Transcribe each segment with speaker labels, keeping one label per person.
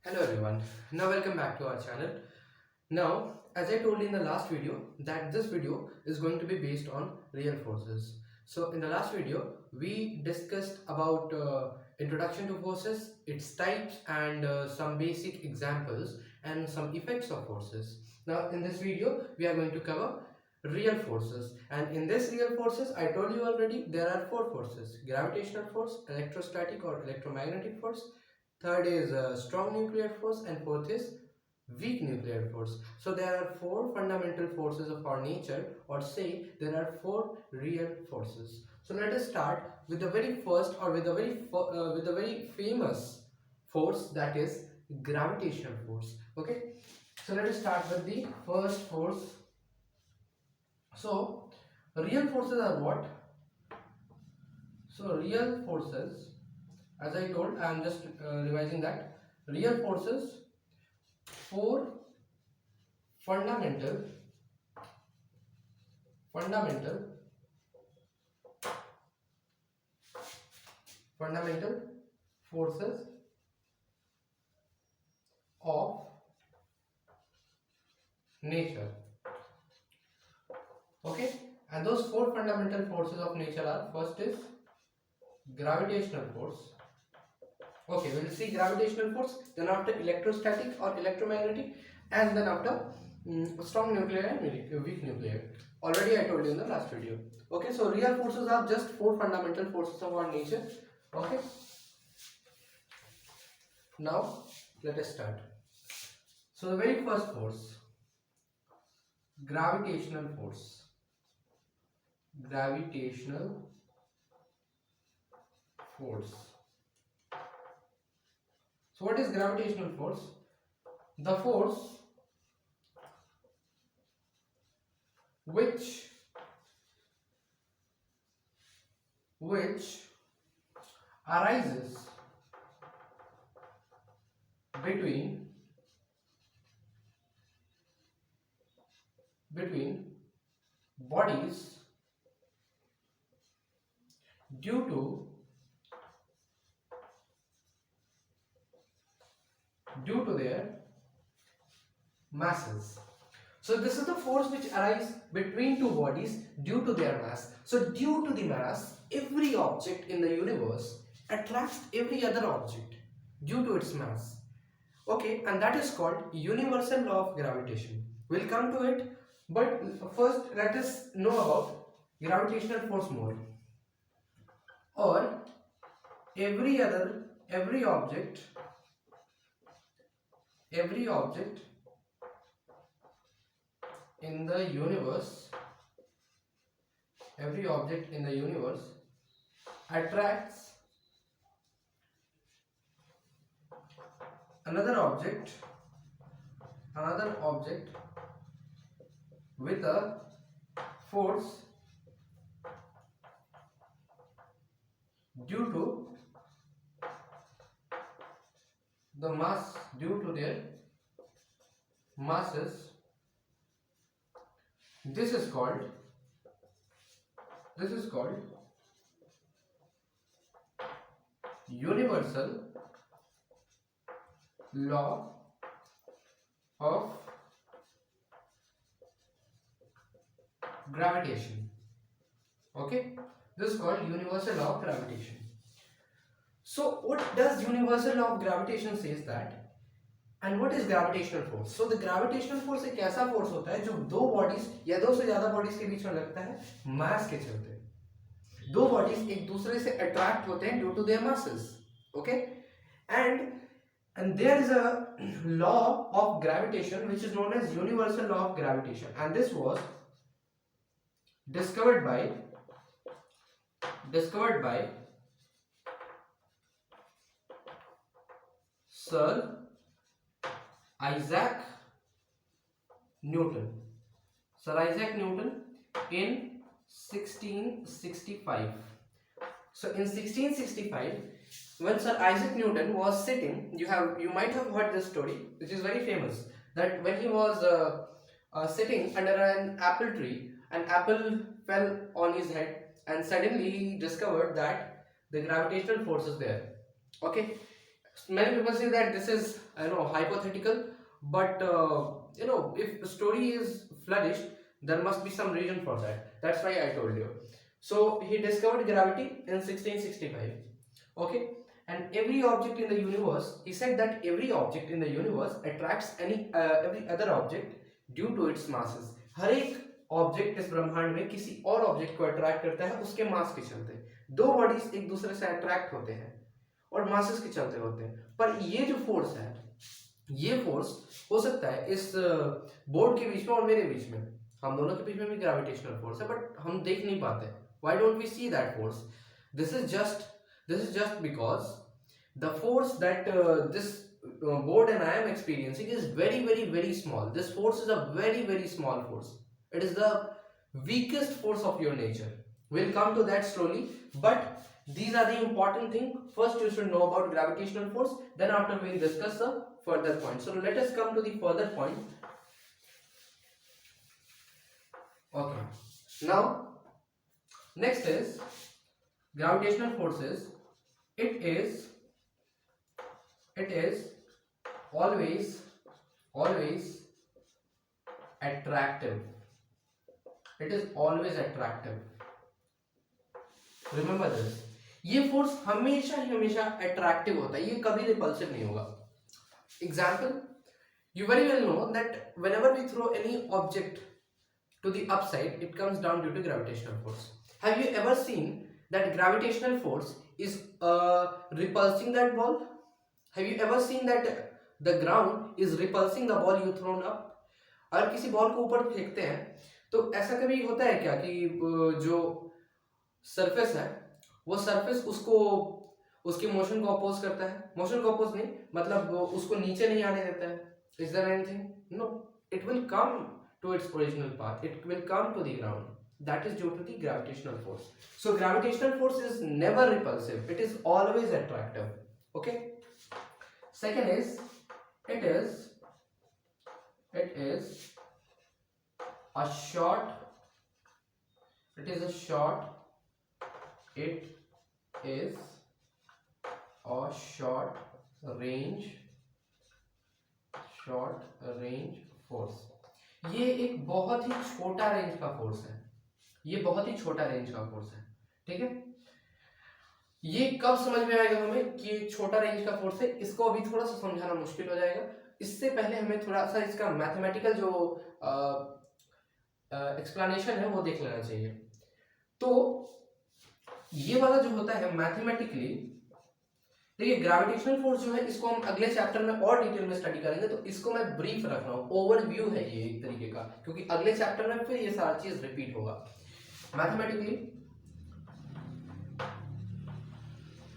Speaker 1: Hello everyone. Now welcome back to our channel. Now, as I told in the last video that this video is going to be based on real forces. So in the last video we discussed about introduction to forces, its types and some basic examples and some effects of forces. Now in this video we are going to cover real forces, and in this real forces I told you already there are four forces: gravitational force, electrostatic or electromagnetic force, third is strong nuclear force, and fourth is weak nuclear force. So there are four fundamental forces of our nature, or say there are four real forces. So let us start with the very first, or with the very famous force, that is gravitational force. Okay, so let us start with the first force. So real forces are what? So real forces, as I told, I am just revising that. Real forces, four fundamental fundamental fundamental forces of nature. Okay, and those four fundamental forces of nature are: first is gravitational force. Okay, we'll see gravitational force, then after electrostatic or electromagnetic, and then after strong nuclear and weak nuclear. Already I told you in the last video. Okay, so real forces are just four fundamental forces of our nature. Okay, now let us start. So the very first force, gravitational force. Gravitational force. So what is gravitational force? The force which arises between bodies due to their masses. So this is the force which arises between two bodies due to their mass. So due to the mass, every object in the universe attracts every other object due to its mass. Okay, and that is called universal law of gravitation. We'll come to it, but first let us know about gravitational force more. Or every object in the universe, attracts another object with a force due to the mass, due to their masses. This is called universal law of gravitation. Okay, this is called universal law of gravitation. So what does universal law of gravitation says that, and what is gravitational force? So the gravitational force एक ऐसा force होता है जो दो bodies या दो से ज्यादा bodies के बीच में लगता है mass के चलते. दो bodies एक दूसरे से attract होते हैं due to their masses. Okay, and there is a law of gravitation which is known as universal law of gravitation, and this was discovered by Sir Isaac Newton. Sir Isaac Newton in 1665. So in 1665, when Sir Isaac Newton was sitting, you might have heard this story, which is very famous, that when he was sitting under an apple tree, an apple fell on his head, and suddenly he discovered that the gravitational force is there. Okay, Many people say that this is, hypothetical, but if a story is flourished, there must be some reason for that. That's why I told you. So he discovered gravity in 1665. Okay, and every object in the universe, he said that every object in the universe attracts every other object due to its masses. हर एक object इस ब्रह्मांड में किसी और object को attract करता है उसके मास के चलते। दो बॉडीज एक दूसरे से अट्रैक्ट होते हैं और मासेस के चलते होते हैं, पर ये जो फोर्स है, ये फोर्स हो सकता है इस बोर्ड के बीच में और मेरे बीच में, हम दोनों के बीच में भी ग्रेविटेशनल फोर्स है, बट हम देख नहीं पाते। Why don't we see that force? This is just because the force that this board and I am experiencing is very very very small. This force is a very very small force. It is the weakest force of your nature. We'll come to that slowly, but these are the important thing. First you should know about gravitational force, then after we'll discuss the further points. So let us come to the further point. Okay, now next is gravitational forces. It is always attractive. It is always attractive. Remember this. ये force हमेशा ही हमेशा attractive होता है, ये कभी repulsive नहीं होगा. Example, you very well know that whenever we throw any object to the upside, it comes down due to gravitational force. Have you ever seen that gravitational force is repulsing that ball? Have you ever seen that the ground is repulsing the ball you thrown up? अगर किसी ball को ऊपर फेंकते हैं तो ऐसा कभी होता है क्या कि जो सरफेस है वो सरफेस उसको उसके मोशन को अपोज करता है? मोशन को अपोज नहीं, मतलब उसको नीचे नहीं आने देता है. Is there anything? No, it will come to its original path, it will come to the ground. That is due to the gravitational force. So gravitational force is never repulsive, it is always attractive. Okay, second is it is a short it is a short range force. ये एक बहुत ही छोटा range का force है, ये बहुत ही छोटा range का फोर्स है. ठीक है, ये कब समझ में आएगा हमें कि छोटा रेंज का फोर्स है? इसको अभी थोड़ा सा समझाना मुश्किल हो जाएगा. इससे पहले हमें थोड़ा सा इसका मैथमेटिकल जो एक्सप्लेनेशन है वो देख लेना चाहिए. तो ये वाला जो होता है मैथमेटिकली, देखिए ग्रेविटेशनल फोर्स जो है इसको हम अगले चैप्टर में और डिटेल में स्टडी करेंगे, तो इसको मैं ब्रीफ रख रहा हूँ, ओवरव्यू है ये एक तरीके का, क्योंकि अगले चैप्टर में फिर ये सारा चीज रिपीट होगा. Mathematically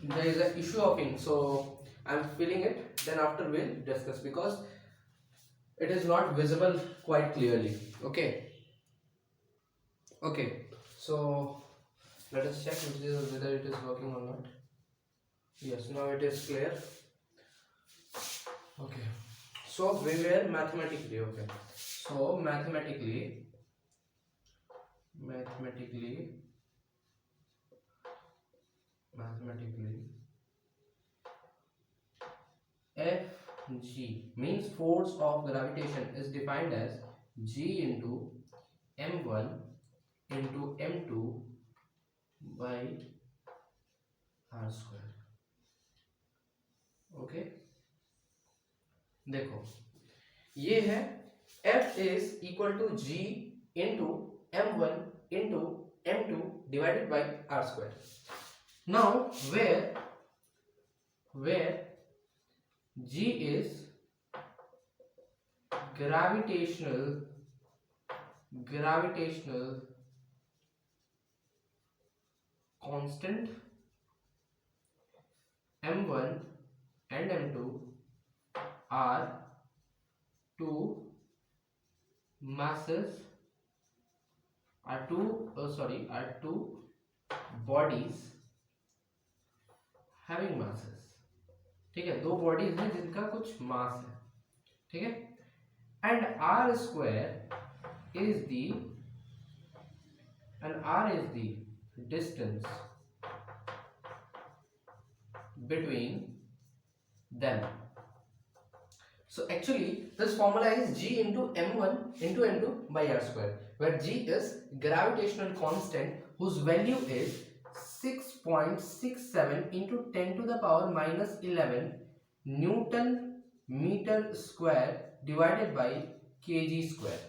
Speaker 1: there is an issue of ink, so I'm filling it, then after we'll discuss because it is not visible quite clearly. Okay, so let us check whether it is working or not. Yes, now it is clear. Okay, so we were mathematically. Okay, so mathematically Fg means force of gravitation is defined as G into m1 into m2 by r square. Okay, देखो ये है F is equal to G into m1 into m2 divided by r square. Now where G is gravitational constant, m1 and m2 are two masses, are two bodies having masses. ठीक है, दो bodies हैं जिनका कुछ मास है. ठीक है, and r square is the distance between them. So actually this formula is G into m1 into m2 by r square, where G is gravitational constant whose value is 6.67 into 10 to the power minus 11 Newton meter square divided by kg square.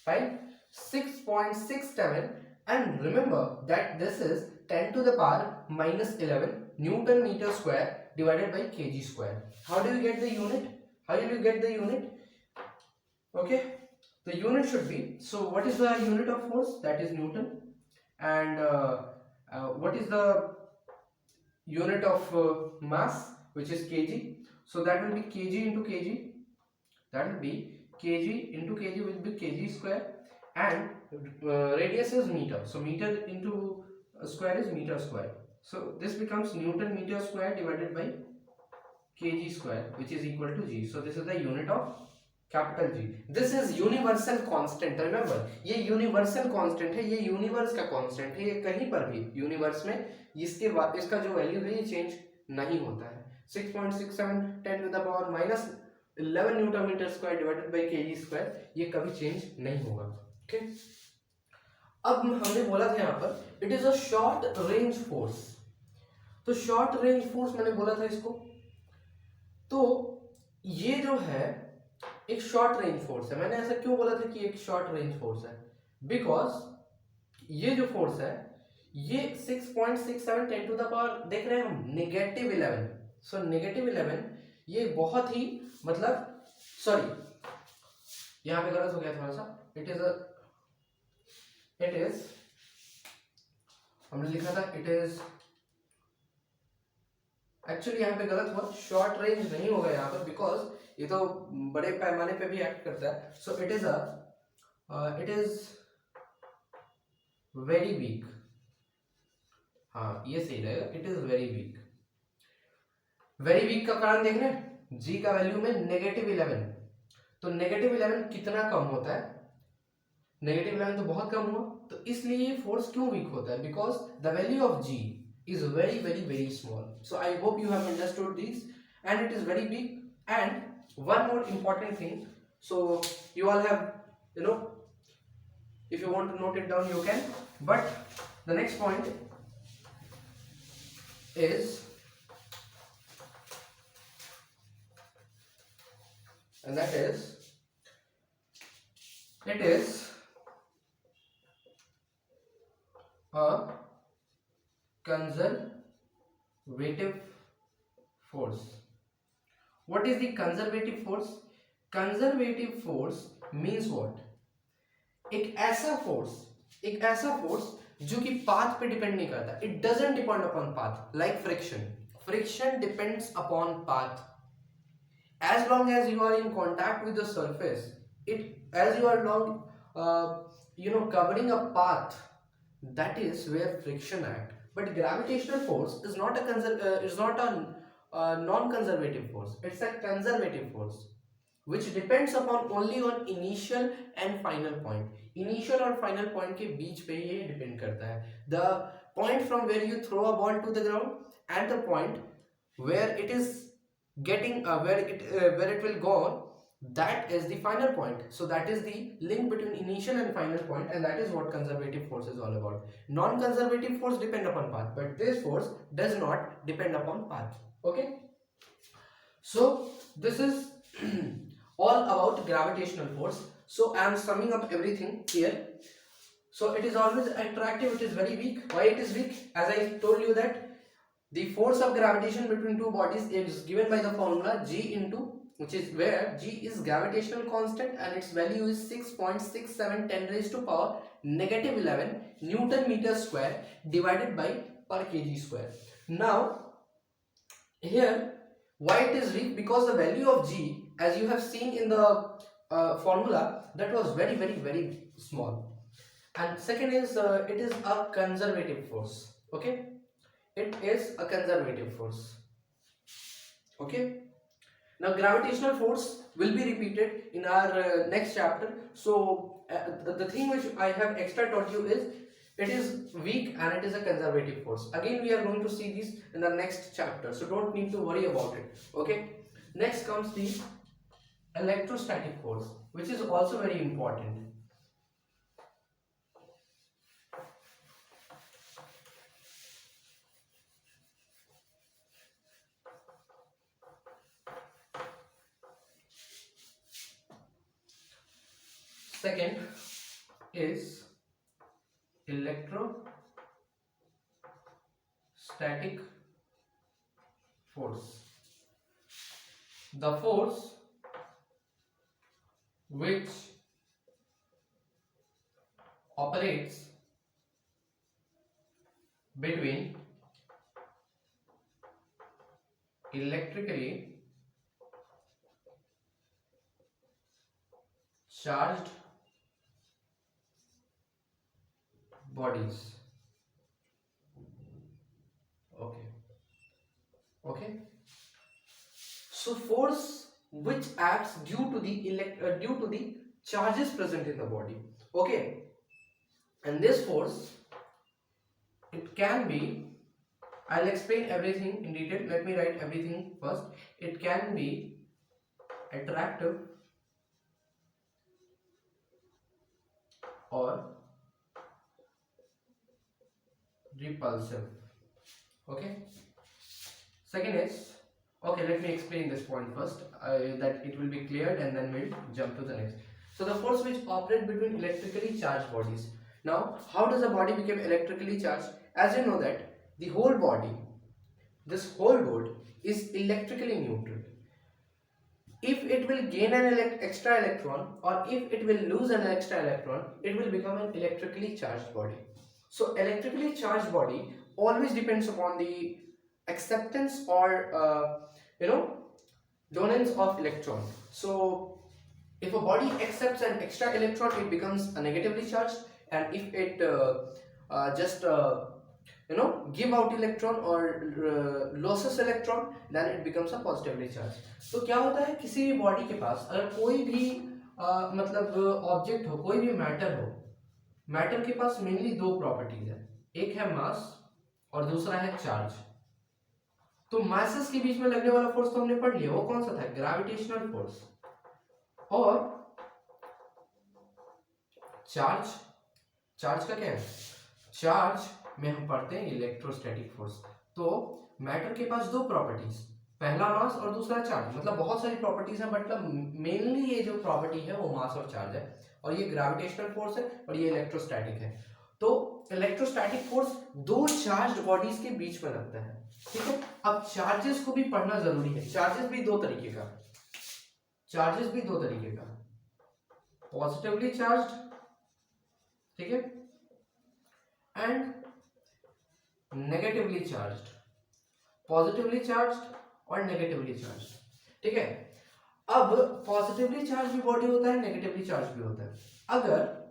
Speaker 1: Right? 6.67, and remember that this is 10 to the power minus 11 Newton meter square divided by kg square. How do you get the unit? How will you get the unit? Okay, the unit should be, so what is the unit of force? That is Newton. And what is the unit of mass, which is kg? So that will be kg into kg. That will be kg into kg will be kg square, and radius is meter. So meter into square is meter square. So this becomes Newton meter square divided by kg square, which is equal to g. So this is the unit of capital G. This is universal constant. Remember, ये universal constant है, ये universe का constant है, ये कहीं पर भी universe में इसके बाद इसका जो वैल्यू है ये चेंज नहीं होता है. 6.67 10 to the power minus 11 newton metre square divided by KG square, ये कभी चेंज नहीं होगा. ओके, अब हमने बोला था यहाँ पर it is a short range force. तो शॉर्ट रेंज फोर्स मैंने बोला था इसको, तो ये जो है एक शॉर्ट रेंज फोर्स है. मैंने ऐसा क्यों बोला था कि एक शॉर्ट रेंज फोर्स है? बिकॉज ये जो फोर्स है ये 6.67 10 टू द पावर देख रहे हैं हम नेगेटिव 11. सो नेगेटिव 11 ये बहुत ही मतलब सॉरी यहां पे गलत हो गया थोड़ा सा. इट इज हमने लिखा था इट इज एक्चुअली यहाँ पे गलत हुआ. शॉर्ट रेंज नहीं होगा यहाँ पर, बिकॉज ये तो बड़े पैमाने पे भी एक्ट करता है. So it is very weak. हाँ ये सही रहेगा, it is very weak. Very weak का कारण देख रहे हैं, जी का वैल्यू में नेगेटिव 11. तो नेगेटिव 11 कितना कम होता है? नेगेटिव 11 तो बहुत कम हुआ. तो इसलिए ये फोर्स क्यों वीक होता है? Because the value of G is very very very small. So I hope you have understood this, and it is very big. And one more important thing, so you all have, you know, if you want to note it down you can, but the next point is, and that is it is a conservative force. What is the conservative force? Conservative force means what? एक ऐसा force जो कि path पे depend नहीं करता. It doesn't depend upon path. Like friction depends upon path. as long as you are in contact with the surface, as you are covering a path, that is where friction acts. But gravitational force is not a non-conservative force. It's a conservative force which depends upon only on initial and final point. Initial और final point के बीच पे ये depend करता है. The point from where you throw a ball to the ground and the point where it is getting where it will go on, that is the final point. So that is the link between initial and final point, and that is what conservative force is all about. Non-conservative force depend upon path, but this force does not depend upon path. Okay, so this is all about gravitational force. So I am summing up everything here. So it is always attractive, it is very weak. Why it is weak? As I told you that the force of gravitation between two bodies is given by the formula G into, which is where G is gravitational constant and its value is 6.67 10 raised to power negative 11 Newton meter square divided by per kg square. Now here why it is weak? Because the value of G, as you have seen in the formula, that was very very very small. And second is it is a conservative force. Okay, it is a conservative force. Okay, now gravitational force will be repeated in our next chapter. So the thing which I have extra taught you is It is weak and it is a conservative force. Again, we are going to see this in the next chapter, so don't need to worry about it. Okay. Next comes the electrostatic force, which is also very important. Second is electrostatic force. The force which operates between electrically charged bodies. Okay. Okay. So force which acts due to the charges present in the body. Okay. And this force, it can be, I'll explain everything in detail. Let me write everything first. It can be attractive or repulsive. Okay. Second is, okay, let me explain this point first, that it will be cleared, and then we'll jump to the next. So the force which operates between electrically charged bodies. Now, how does a body become electrically charged? As you know that the whole body, this whole board is electrically neutral. If it will gain an extra electron, or if it will lose an extra electron, it will become an electrically charged body. So electrically charged body always depends upon the acceptance or donance of electron. So if a body accepts an extra electron, it becomes a negatively charged, and if it just give out electron or losses electron, then it becomes a positively charged. तो क्या होता है, किसी भी body के पास अगर कोई भी मतलब ऑब्जेक्ट हो, कोई भी मैटर हो, मैटर के पास मेनली दो प्रॉपर्टीज है, एक है मास और दूसरा है चार्ज. तो मासेस के बीच में लगने वाला फोर्स तो हमने पढ़ लिया, वो कौन सा था, ग्रेविटेशनल फोर्स. और चार्ज, चार्ज का क्या है, चार्ज में हम पढ़ते हैं इलेक्ट्रोस्टैटिक फोर्स. तो मैटर के पास दो प्रॉपर्टीज, पहला मास और दूसरा चार्ज, मतलब बहुत सारी प्रॉपर्टीज हैं, मतलब मेनली ये जो प्रॉपर्टी है वो मास और चार्ज है, और ये ग्रेविटेशनल फोर्स है और ये इलेक्ट्रोस्टैटिक है. तो इलेक्ट्रोस्टैटिक फोर्स दो चार्ज बॉडीज के बीच में लगता है. ठीक है. अब चार्जेस को भी पढ़ना जरूरी है. चार्जेस भी दो तरीके का, चार्जेस भी दो तरीके का, पॉजिटिवली चार्ज, ठीक है, and negatively charged. Positively charged और नेगेटिवली चार्ज्ड. ठीक है. अब पॉजिटिवली चार्ज भी बॉडी होता है, नेगेटिवली चार्ज भी होता है. अगर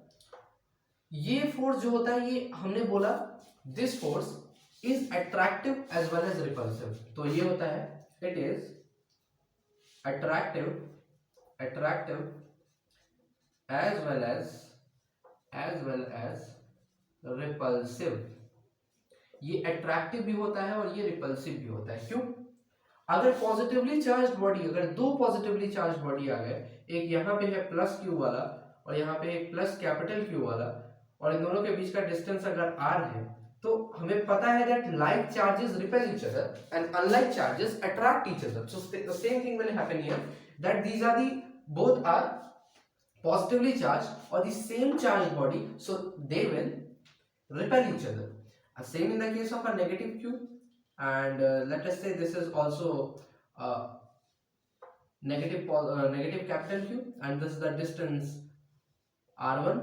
Speaker 1: ये फोर्स जो होता है, ये हमने बोला this force is attractive as well as repulsive. तो ये होता है, it is attractive as well as repulsive. ये अट्रैक्टिव भी होता है और ये रिपल्सिव भी होता है. क्यों? अगर पॉजिटिवली चार्ज बॉडी, अगर दो पॉजिटिवली चार्ज बॉडी आ गए, एक यहाँ पे है प्लस क्यू वाला और यहाँ पे एक प्लस कैपिटल क्यू वाला, और इन दोनों के बीच का डिस्टेंस अगर आर है, तो हमें पता है that like charges repel each other and unlike charges attract each other. So the same thing will happen here, that these are the both are positively charged or the same charged body, so they will repel each other. Same in the case of a negative q, and let us say this is also negative capital Q, and this is the distance r1.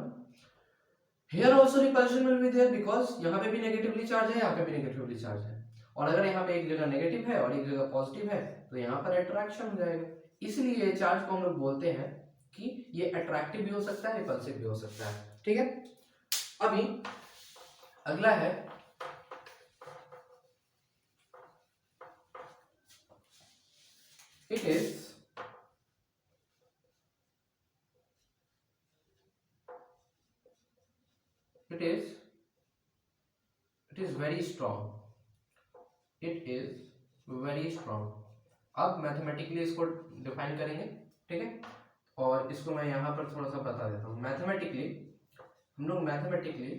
Speaker 1: Here also repulsion will be there because यहाँ पे भी negatively charge है, यहाँ पे भी negatively charge है, और अगर यहाँ पे एक जगह negative है और एक जगह positive है, तो यहाँ पर attraction हो जाएगा. इसलिए ये चार्ज को हम लोग बोलते हैं कि ये अट्रैक्टिव भी हो सकता है, रिपल्सिव भी हो सकता है. ठीक है. अभी अगला है it is is very strong, it is very strong. अब मैथमेटिकली इसको डिफाइन करेंगे, ठीक है, और इसको मैं यहाँ पर थोड़ा सा बता देता हूँ। मैथमेटिकली हम लोग mathematically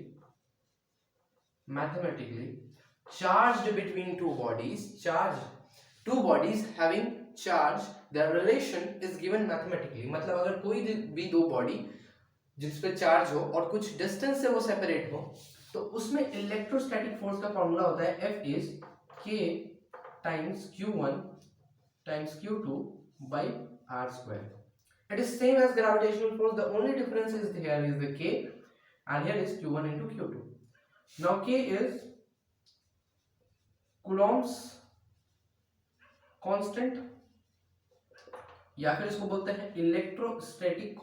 Speaker 1: charge between two bodies having charge, their relation is given mathematically। मतलब अगर कोई भी दो बॉडी जिस पे चार्ज हो और कुछ डिस्टेंस से वो सेपरेट हो, तो उसमें इलेक्ट्रोस्टैटिक फोर्स का फॉर्मूला होता है F is K times Q1 times Q2 by R square। It is same as gravitational force, the only difference is here is the K and here is Q1 into Q2। Now K is Coulomb's constant, या फिर इसको बोलते हैं electrostatic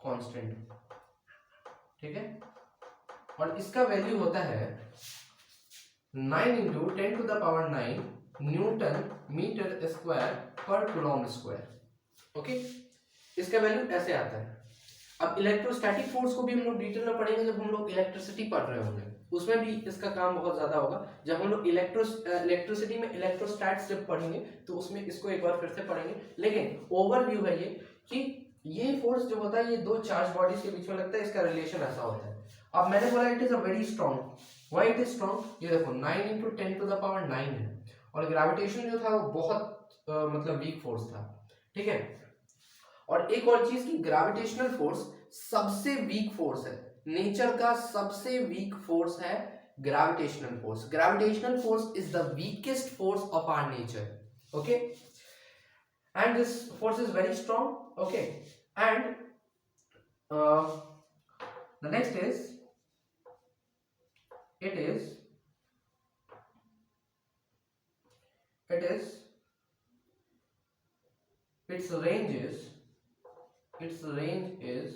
Speaker 1: constant, ठीक है, और इसका value होता है 9 into 10 to the power 9 newton metre square पर कूलॉम स्क्वायर। ओके, इसका वैल्यू ऐसे आता है। अब इलेक्ट्रोस्टैटिक फोर्स को भी हम लोग डिटेल में पढ़ेंगे जब हम लोग इलेक्ट्रिसिटी पढ़ रहे होंगे, उसमें भी इसका काम बहुत ज्यादा होगा। जब हम लोग इलेक्ट्रिसिटी में इलेक्ट्रोस्टैट्स जब पढ़ेंगे तो उसमें इसको एक बार फिर से पढ़ेंगे, लेकिन ओवरव्यू है ये कि ये फोर्स जो होता है ये दो चार्ज बॉडीज के बीच में लगता है, इसका रिलेशन ऐसा होता है। अब मैंने बोला it is a very strong, why it is strong, ये देखो 9 इंटू 10 टू द पावर 9 है, और ग्रेविटेशन जो था वो बहुत मतलब वीक फोर्स था, ठीक है। और एक और चीज की ग्रेविटेशनल फोर्स सबसे वीक फोर्स है, नेचर का सबसे वीक फोर्स है gravitational force. Gravitational force is the weakest force of our nature, okay, and this force is very strong, okay, and the next is its range is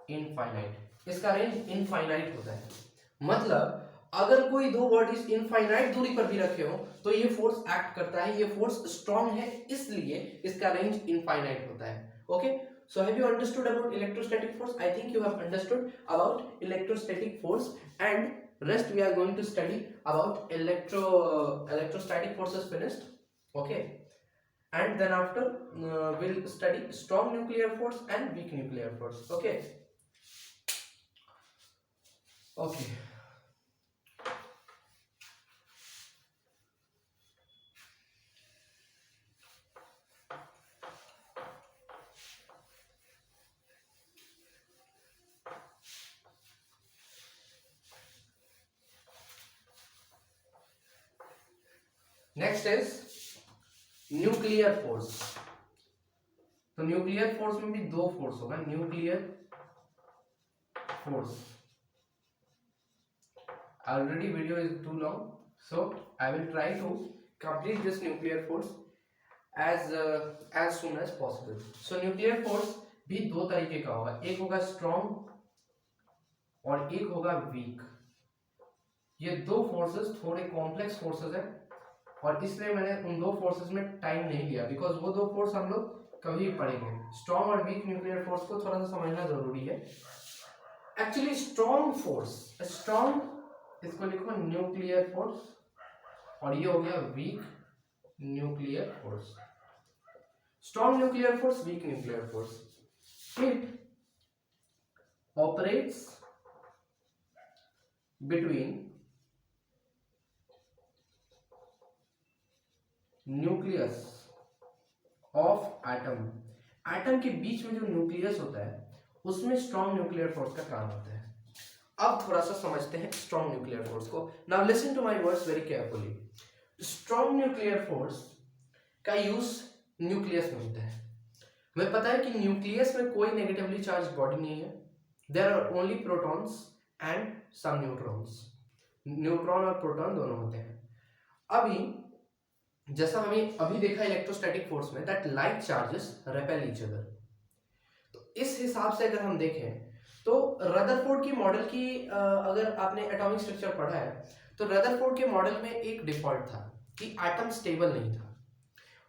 Speaker 1: infinite. इसका range infinite होता है, मतलब अगर कोई दो bodies infinite दूरी पर भी रखे हो तो ये फोर्स एक्ट करता है, ये फोर्स स्ट्रॉन्ग है, इसलिए इसका रेंज इनफाइनाइट होता है। Okay, so have you understood about electrostatic force? I think you have understood about electrostatic force, and rest we are going to study about electrostatic forces finished, okay, and then after we'll study strong nuclear force and weak nuclear force, okay. Next is nuclear force. तो nuclear force में भी दो force होगा, nuclear force. Already video is too long, so I will try to complete this nuclear force as soon as possible। सो nuclear force भी दो तरीके का होगा, एक होगा स्ट्रॉन्ग और एक होगा वीक। ये दो फोर्सेस थोड़े कॉम्प्लेक्स फोर्सेस है, और इसलिए मैंने उन दो फोर्सेस में टाइम नहीं लिया, बिकॉज वो दो फोर्स हम लोग कभी भी पढ़ेंगे। स्ट्रॉन्ग और वीक न्यूक्लियर फोर्स को थोड़ा सा समझना जरूरी है। एक्चुअली स्ट्रॉन्ग फोर्स, स्ट्रॉन्ग इसको लिखो न्यूक्लियर फोर्स, और ये हो गया weak nuclear force. Strong nuclear force, weak nuclear force, it operates between nucleus of atom. Atom के बीच में जो न्यूक्लियस होता है उसमें स्ट्रॉन्ग न्यूक्लियर फोर्स का काम होता है। अब थोड़ा सा समझते हैं स्ट्रॉन्ग न्यूक्लियर फोर्स को। Now listen to my words very carefully. Strong nuclear force का यूज न्यूक्लियस में होता है। हमें पता है कि न्यूक्लियस में कोई नेगेटिवली चार्ज बॉडी नहीं है, there are only protons and some neutrons. Neutron और प्रोटॉन दोनों होते हैं। अभी जैसा हमें अभी देखा इलेक्ट्रोस्टैटिक फोर्स में, that like charges repel each other. तो इस हिसाब से अगर हम देखें तो रदरफोर्ड की मॉडल की अगर आपने एटॉमिक स्ट्रक्चर पढ़ा है तो रदरफोर्ड के मॉडल में एक डिफॉल्ट था कि एटम स्टेबल नहीं था।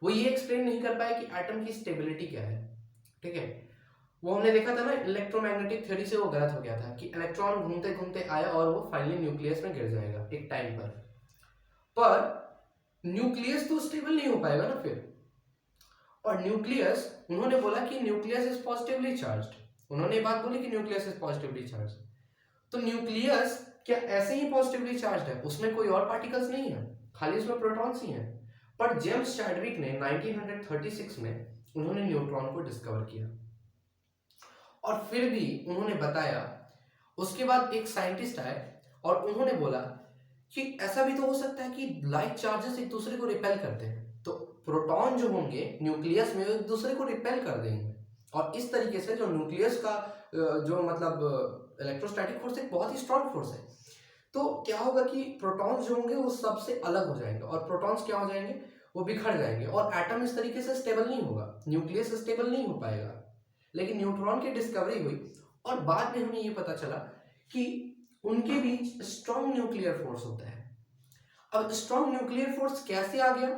Speaker 1: वो ये एक्सप्लेन नहीं कर पाया कि एटम की स्टेबिलिटी क्या है, ठीक है। वो हमने देखा था ना इलेक्ट्रोमैग्नेटिक थ्योरी से, वो गलत हो गया था कि इलेक्ट्रॉन घूमते घूमते आया और वो फाइनली न्यूक्लियस में गिर जाएगा एक टाइम पर न्यूक्लियस तो स्टेबल नहीं हो पाएगा ना फिर। और न्यूक्लियस, उन्होंने बोला कि न्यूक्लियस इज पॉजिटिवली चार्ज्ड, उन्होंने ये बात बोली कि न्यूक्लियस इज पॉजिटिवली चार्ज्ड। तो न्यूक्लियस क्या ऐसे ही पॉजिटिवली चार्ज्ड है? उसमें कोई और पार्टिकल्स नहीं है, खाली उसमें प्रोटॉन्स ही हैं। पर जेम्स चैडविक ने 1936 में उन्होंने न्यूट्रॉन को डिस्कवर किया और फिर भी उन्होंने बताया, उसके बाद एक साइंटिस्ट आए और उन्होंने बोला कि ऐसा भी तो हो सकता है कि लाइट चार्जेस एक दूसरे को रिपेल करते हैं, तो प्रोटॉन जो होंगे न्यूक्लियस में एक दूसरे को रिपेल कर देंगे और इस तरीके से जो न्यूक्लियस का जो मतलब इलेक्ट्रोस्टैटिक फोर्स एक बहुत ही स्ट्रॉन्ग फोर्स है। तो क्या होगा कि प्रोटॉन्स जो होंगे वो सबसे अलग हो जाएंगे और प्रोटॉन्स क्या हो जाएंगे, वो बिखर जाएंगे और एटम इस तरीके से स्टेबल नहीं होगा, न्यूक्लियस स्टेबल नहीं हो पाएगा। लेकिन न्यूट्रॉन की डिस्कवरी हुई और बाद में हमें ये पता चला कि उनके बीच स्ट्रॉन्ग न्यूक्लियर फोर्स होता है। अब स्ट्रॉन्ग न्यूक्लियर फोर्स कैसे आ गया,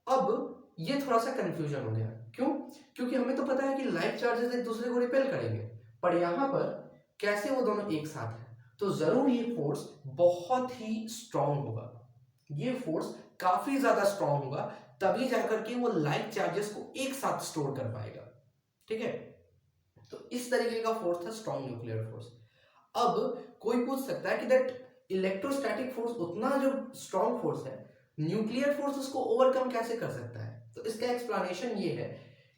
Speaker 1: अब ये थोड़ा सा कंफ्यूजन हो गया। क्यों? क्योंकि हमें तो पता है कि लाइट चार्जेस एक दूसरे को रिपेल करेंगे, पर यहां पर कैसे वो दोनों एक साथ हैं? तो जरूर ये फोर्स बहुत ही स्ट्रॉन्ग होगा, ये फोर्स काफी ज्यादा स्ट्रॉन्ग होगा, तभी जाकर के वो लाइट चार्जेस को एक साथ स्टोर कर पाएगा। ठीक है, तो इस तरीके का फोर्स था स्ट्रॉन्ग न्यूक्लियर फोर्स। अब कोई पूछ सकता है कि दैट इलेक्ट्रोस्टैटिक फोर्स उतना जो स्ट्रॉन्ग फोर्स है, न्यूक्लियर फोर्स उसको ओवरकम कैसे कर सकता है? तो इसका एक्सप्लेनेशन ये है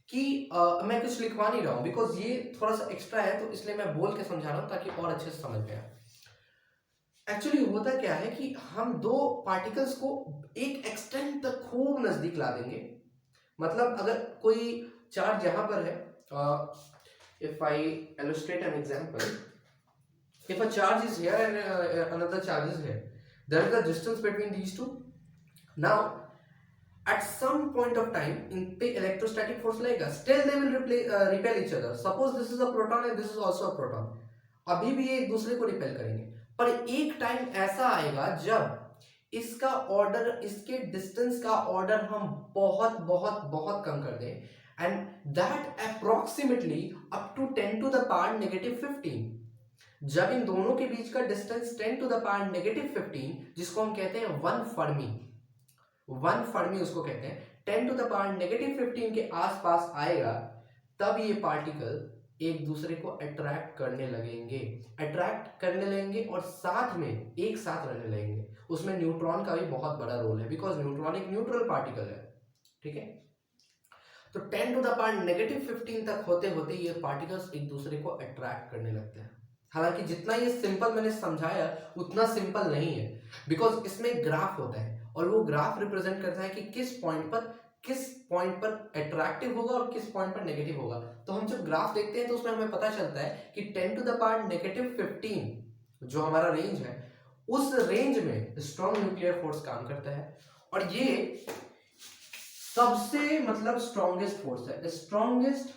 Speaker 1: कि मैं कुछ लिखवा नहीं रहा हूं बिकॉज ये थोड़ा सा एक्स्ट्रा है, तो इसलिए मैं बोल के समझा रहा हूं ताकि और अच्छे से समझ में आए। एक्चुअली होता क्या है कि हम दो पार्टिकल्स को एक एक्सटेंट तक खूब नजदीक ला देंगे। मतलब अगर कोई चार्ज यहां पर है, if I illustrate an example, if a charge is here and another charge is here, there is a distance between these two. Now at some point of time in पे electrostatic force लगेगा, still they will repel each other. Suppose this is a proton and this is also a proton, अभी भी ये एक दूसरे को repel करेंगे, पर एक टाइम ऐसा आएगा जब इसका ऑर्डर, इसके डिस्टेंस का ऑर्डर हम बहुत बहुत बहुत कम कर दें and that approximately up to 10 to the power -15। जब इन दोनों के बीच का डिस्टेंस 10 टू द पावर -15, जिसको हम कहते हैं 1 फर्मी, 1 फर्मी उसको कहते हैं, 10 टू द पावर -15 के आसपास आएगा, तब ये पार्टिकल एक दूसरे को अट्रैक्ट करने लगेंगे और साथ में एक साथ रहने लगेंगे। उसमें न्यूट्रॉन का भी बहुत बड़ा रोल है बिकॉज न्यूट्रॉन एक न्यूट्रल पार्टिकल है। ठीक है, तो 10 टू द पावर -15 तक होते होते ये पार्टिकल्स एक दूसरे को अट्रैक्ट करने लगते हैं। हालांकि जितना ये सिंपल मैंने समझाया उतना सिंपल नहीं है, बिकॉज इसमें ग्राफ होता है और वो ग्राफ रिप्रेजेंट करता है कि किस पॉइंट पर अट्रैक्टिव होगा और किस पॉइंट पर नेगेटिव होगा। तो हम जब ग्राफ देखते हैं तो उसमें हमें पता चलता है कि 10 टू द पावर -15 जो हमारा रेंज है, उस रेंज में स्ट्रॉन्ग न्यूक्लियर फोर्स काम करता है और ये सबसे मतलब स्ट्रॉन्गेस्ट फोर्स है, स्ट्रॉन्गेस्ट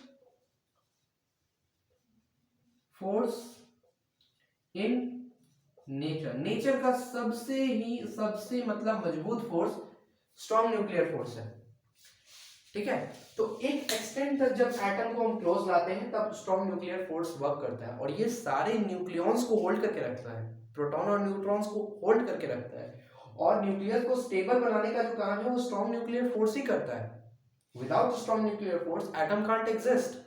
Speaker 1: फोर्स इन नेचर का सबसे मतलब मजबूत फोर्स स्ट्रॉन्ग न्यूक्लियर फोर्स है। ठीक है, तो एक एक्सटेंट तक जब एटम को हम क्लोज लाते हैं तब स्ट्रॉन्ग न्यूक्लियर फोर्स वर्क करता है और ये सारे न्यूक्लियॉन्स को होल्ड करके रखता है, प्रोटॉन और न्यूट्रॉन्स को होल्ड करके रखता है और न्यूक्लियस को स्टेबल बनाने का जो काम है वो स्ट्रॉन्ग न्यूक्लियर फोर्स ही करता है। Without strong nuclear force atom can't exist.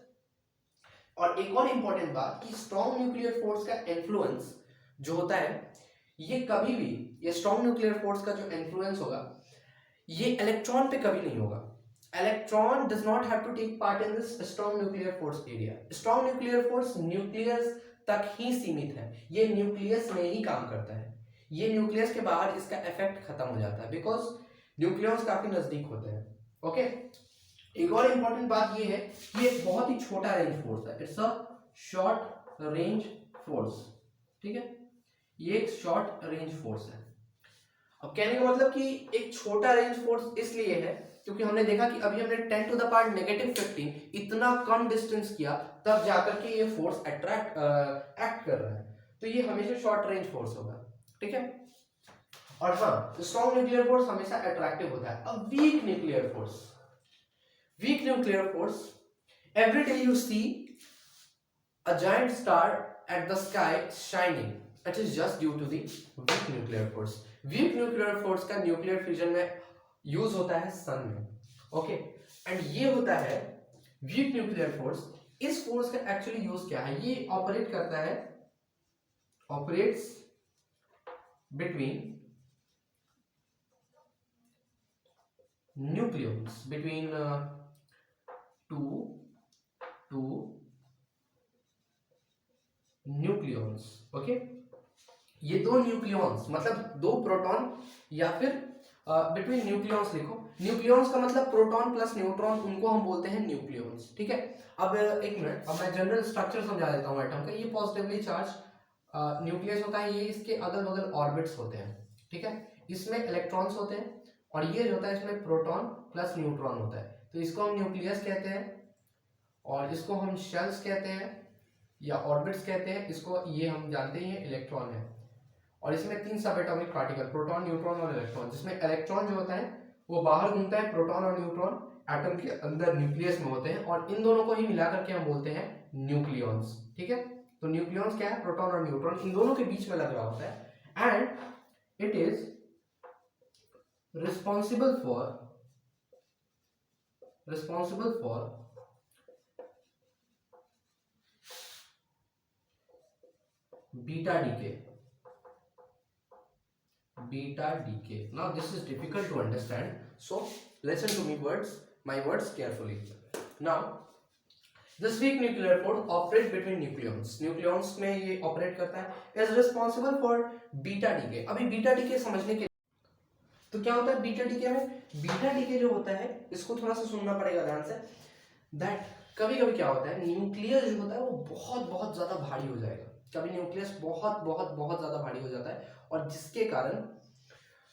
Speaker 1: और एक और इंपॉर्टेंट बात कि स्ट्रॉन्ग न्यूक्लियर फोर्स का इन्फ्लुएंस जो होता है, ये कभी भी, ये स्ट्रॉन्ग न्यूक्लियर फोर्स का जो इन्फ्लुएंस होगा ये इलेक्ट्रॉन पे कभी नहीं होगा। Electron does not have to take part in this strong nuclear force area. Strong nuclear force nucleus तक ही सीमित है, ये न्यूक्लियस में ही काम करता है, ये न्यूक्लियस के बाहर इसका इफेक्ट खत्म हो जाता है बिकॉज न्यूक्लियस काफी नजदीक होते हैं। ओके, एक और इंपॉर्टेंट बात ये है कि ये बहुत ही छोटा रेंज फोर्स है, it's a short range force. ठीक है, ये एक शॉर्ट रेंज फोर्स है। अब कहने का मतलब कि एक छोटा रेंज फोर्स इसलिए है क्योंकि हमने देखा कि अभी हमने 10 टू द पावर -15 इतना कम डिस्टेंस किया तब जाकर के ये फोर्स एक्ट कर रहा है, तो ये हमेशा शॉर्ट रेंज फोर्स होगा। ठीक है, और हाँ, स्ट्रॉन्ग न्यूक्लियर फोर्स हमेशा अट्रैक्टिव होता है। अब weak nuclear force, every day you see a giant star at the sky shining, it is just due to the weak nuclear force. weak nuclear force का nuclear fission में use होता है सन में, okay and ये होता है weak nuclear force. इस force का एक्चुअली यूज क्या है, ये ऑपरेट करता है, operates between nucleons, between two nucleons. Okay, ये दो न्यूक्लियॉन्स मतलब दो प्रोटॉन या फिर बिटवीन न्यूक्लियॉन्स लिखो. न्यूक्लियॉन्स का मतलब प्रोटॉन प्लस न्यूट्रॉन, उनको हम बोलते हैं न्यूक्लियॉन्स. ठीक है, अब एक मिनट, अब मैं जनरल स्ट्रक्चर समझा देता हूँ एटम का. ये पॉजिटिवली चार्ज न्यूक्लियस होता है, ये इसके अगल बगल ऑर्बिट्स होते हैं. ठीक है, इसमें इलेक्ट्रॉन्स होते हैं और ये जो होता है इसमें प्रोटॉन प्लस न्यूट्रॉन होता है. तो इसको हम न्यूक्लियस कहते हैं और इसको हम शेल्स कहते हैं या ऑर्बिट्स कहते हैं. इसको ये हम जानते ही हैं इलेक्ट्रॉन है. और इसमें तीन सब एटॉमिक पार्टिकल, प्रोटॉन, न्यूट्रॉन और इलेक्ट्रॉन, जिसमें इलेक्ट्रॉन जो होता है वो बाहर घूमता है, प्रोटॉन और न्यूट्रॉन एटम के अंदर न्यूक्लियस में होते हैं और इन दोनों को ही मिला करके हम बोलते हैं न्यूक्लियॉन्स. ठीक है, तो न्यूक्लियॉन्स क्या है, प्रोटॉन और न्यूट्रॉन, इन दोनों के बीच में लग रहा होता है and it is responsible for beta decay. Now this is difficult to understand, so listen to my words carefully. Now this weak nuclear force operates between nucleons में ये ऑपरेट करता है, is responsible for beta decay. अभी beta decay समझने के तो क्या होता है बीटा डीके में, बीटा डीके जो होता है इसको थोड़ा सा सुनना पड़ेगा ध्यान से. दैट कभी कभी क्या होता है, न्यूक्लियस जो होता है वो बहुत बहुत ज्यादा भारी हो जाएगा. कभी न्यूक्लियस बहुत बहुत बहुत ज्यादा भारी हो जाता है और जिसके कारण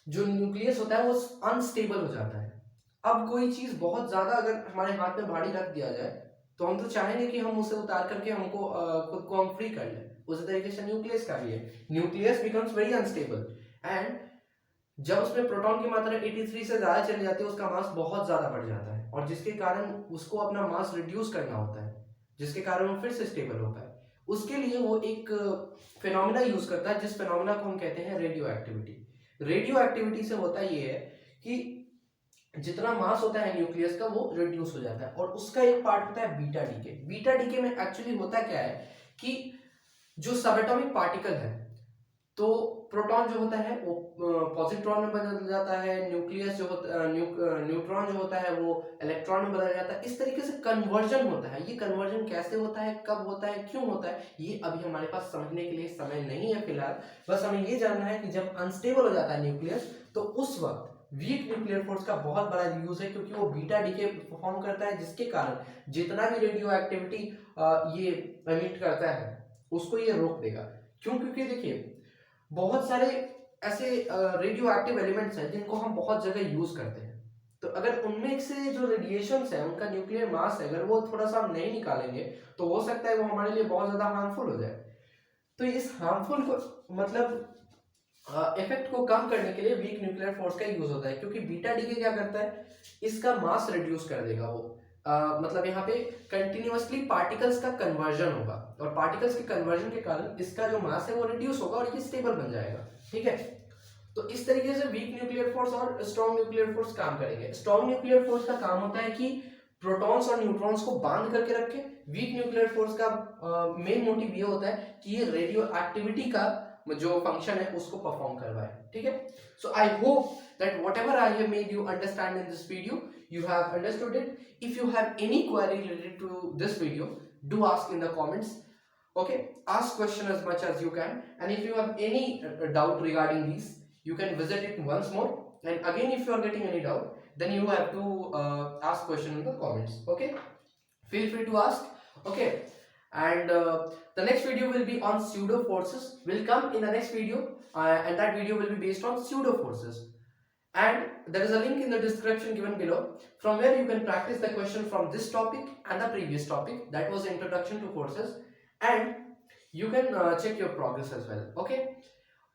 Speaker 1: जो न्यूक्लियस होता है वो अनस्टेबल हो जाता है. अब कोई चीज बहुत ज्यादा अगर हमारे हाथ में भारी रख दिया जाए तो हम तो चाहेंगे कि हम उसे उतार करके हमको खुद को हम फ्री कर लें. उसी तरीके से न्यूक्लियस का भी है, nucleus becomes very unstable and जब उसमें प्रोटॉन की मात्रा 83 से ज्यादा चली जाती है उसका मास बहुत ज्यादा बढ़ जाता है और जिसके कारण उसको अपना मास रिड्यूस करना होता है, जिसके कारण वो फिर से स्टेबल होता है. उसके लिए वो एक फिनोमिना यूज करता है जिस फिनोमिना को हम कहते हैं रेडियो एक्टिविटी. रेडियो एक्टिविटी से होता ये है कि जितना मास होता है न्यूक्लियस का वो रिड्यूस हो जाता है और उसका एक पार्ट होता है बीटा डीके. बीटा डीके में एक्चुअली होता क्या है कि जो सबएटॉमिक पार्टिकल है तो प्रोटॉन जो होता है वो पॉजिट्रॉन में बदल जाता है, न्यूक्लियस जो होता न्यूट्रॉन जो होता है वो इलेक्ट्रॉन में बदल जाता है. इस तरीके से कन्वर्जन होता है. ये कन्वर्जन कैसे होता है, कब होता है, क्यों होता है, ये अभी हमारे पास समझने के लिए समय नहीं है फिलहाल. बस हमें ये जानना है कि जब अनस्टेबल हो जाता है न्यूक्लियस तो उस वक्त वीक न्यूक्लियर फोर्स का बहुत बड़ा यूज है क्योंकि वो बीटा डीके परफॉर्म करता है जिसके कारण जितना भी रेडियो एक्टिविटी ये एमिट करता है उसको ये रोक देगा. क्यों, क्योंकि देखिए बहुत सारे ऐसे रेडियो एक्टिव एलिमेंट्स हैं जिनको हम बहुत जगह यूज करते हैं. तो अगर उनमें से जो रेडिएशंस है उनका न्यूक्लियर मास है अगर वो थोड़ा सा हम नहीं निकालेंगे तो हो सकता है वो हमारे लिए बहुत ज्यादा हार्मफुल हो जाए. तो इस हार्मफुल को मतलब इफेक्ट को कम करने के लिए वीक न्यूक्लियर फोर्स का यूज होता है क्योंकि बीटा डीके क्या करता है, इसका मास रिड्यूस कर देगा वो. मतलब यहाँ पे कंटिन्यूअसली पार्टिकल्स का कन्वर्जन होगा और पार्टिकल्स के कन्वर्जन के कारण इसका जो मास है वो रिड्यूस होगा और ये स्टेबल बन जाएगा. ठीक है, तो इस तरीके से वीक न्यूक्लियर फोर्स और स्ट्रॉन्ग न्यूक्लियर फोर्स काम करेंगे. स्ट्रॉन्ग न्यूक्लियर फोर्स का काम होता है कि प्रोटॉन्स और न्यूट्रॉन्स को बांध करके रखे. वीक न्यूक्लियर फोर्स का मेन मोटिव ये होता है कि ये रेडियो एक्टिविटी का जो फंक्शन है उसको परफॉर्म करवाए. ठीक है, so I hope that whatever I have made you understand in this video, you have understood it. If you have any query related to this video, do ask in the comments. Okay, ask question as much as you can, and if you have any doubt regarding these, you can visit it once more. And again, if you are getting any doubt, then you have to ask question in the comments. Okay, feel free to ask. Okay, and the next video will be on pseudo forces. Will come in the next video, and that video will be based on pseudo forces. And there is a link in the description given below from where you can practice the question from this topic and the previous topic, that was introduction to forces, and you can check your progress as well. Okay,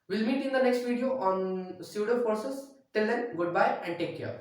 Speaker 1: we'll meet in the next video on pseudo forces. Till then, goodbye and take care.